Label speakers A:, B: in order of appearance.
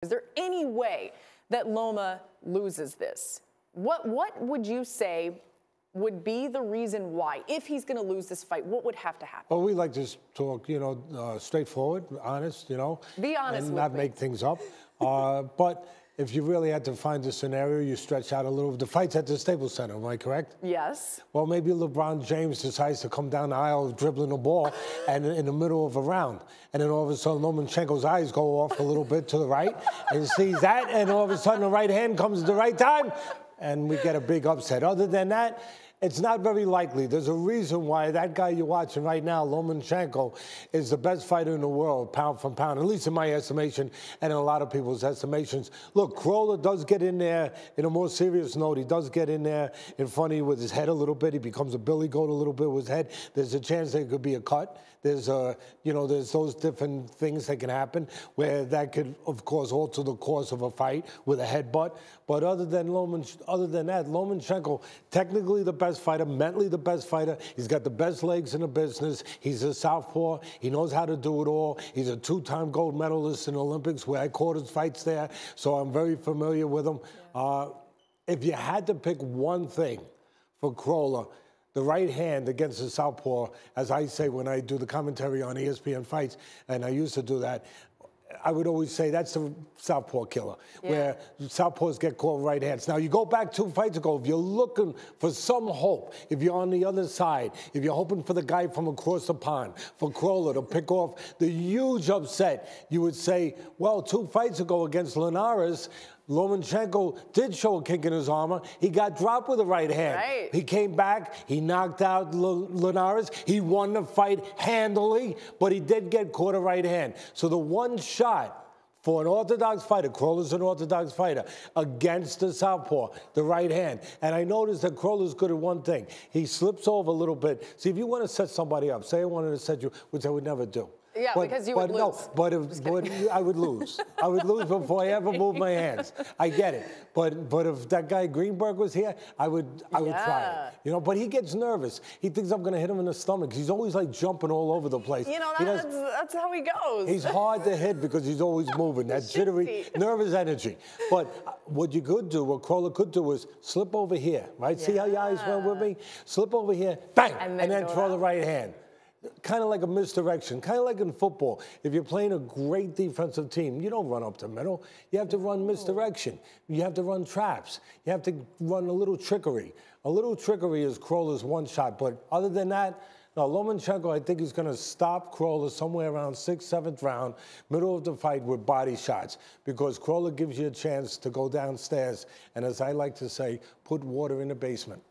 A: Is there any way that Loma loses this? What would you say would be the reason why? If he's going to lose this fight, what would have to happen?
B: Well, we like to talk, straightforward, honest,
A: Be honest
B: and
A: with
B: not
A: me.
B: make things up. But if you really had to find a scenario, you stretch out a little. The fight's at the Staples Center, am I correct?
A: Yes.
B: Well, maybe LeBron James decides to come down the aisle dribbling the ball and in the middle of a round. And then all of a sudden, Lomachenko's eyes go off a little bit to the right and sees that. And all of a sudden, the right hand comes at the right time. And we get a big upset. Other than that, it's not very likely. There's a reason why that guy you're watching right now, Lomachenko, is the best fighter in the world, pound for pound, at least in my estimation and in a lot of people's estimations. Look, Crolla does get in there in a more serious note. He does get in there in front of you with his head a little bit. He becomes a billy goat a little bit with his head. There's a chance there could be a cut. There's there's those different things that can happen where that could, of course, alter the course of a fight with a headbutt. But other than that, Lomachenko, technically the best fighter, mentally the best fighter. He's got the best legs in the business. He's a southpaw. He knows how to do it all. He's a two-time gold medalist in the Olympics where I caught his fights there, so I'm very familiar with him. Yeah. If you had to pick one thing for Crolla, the right hand against the southpaw, as I say when I do the commentary on ESPN fights, and I used to do that, I would always say that's the southpaw killer, where southpaws get called right hands. Now, you go back 2 fights ago, if you're looking for some hope, if you're on the other side, if you're hoping for the guy from across the pond, for Crolla to pick off the huge upset, you would say, well, 2 fights ago against Linares, Lomachenko did show a kink in his armor. He got dropped with a right hand.
A: Right.
B: He came back. He knocked out Linares. He won the fight handily, but he did get caught a right hand. So the one shot for an orthodox fighter, Crolla's an orthodox fighter, against the southpaw, the right hand. And I noticed that Crolla's good at one thing. He slips over a little bit. See, if you want to set somebody up, say I wanted to set you, which I would never do.
A: Yeah, because you would lose.
B: No, but I would lose. I would lose before I ever moved my hands. I get it. But if that guy Greenberg was here, I would try it. But he gets nervous. He thinks I'm going to hit him in the stomach. He's always like jumping all over the place.
A: That's how he goes.
B: He's hard to hit because he's always moving. That jittery, nervous energy. But what you could do, what Crolla could do is slip over here, right? See how your eyes went with me? Slip over here, bang, and then throw the right hand. Kind of like a misdirection, kind of like in football. If you're playing a great defensive team, you don't run up the middle. You have to run misdirection. You have to run traps. You have to run a little trickery. A little trickery is Crolla's one shot. But other than that, no, Lomachenko, I think he's going to stop Crolla somewhere around 6th, 7th round, middle of the fight with body shots, because Crolla gives you a chance to go downstairs and, as I like to say, put water in the basement.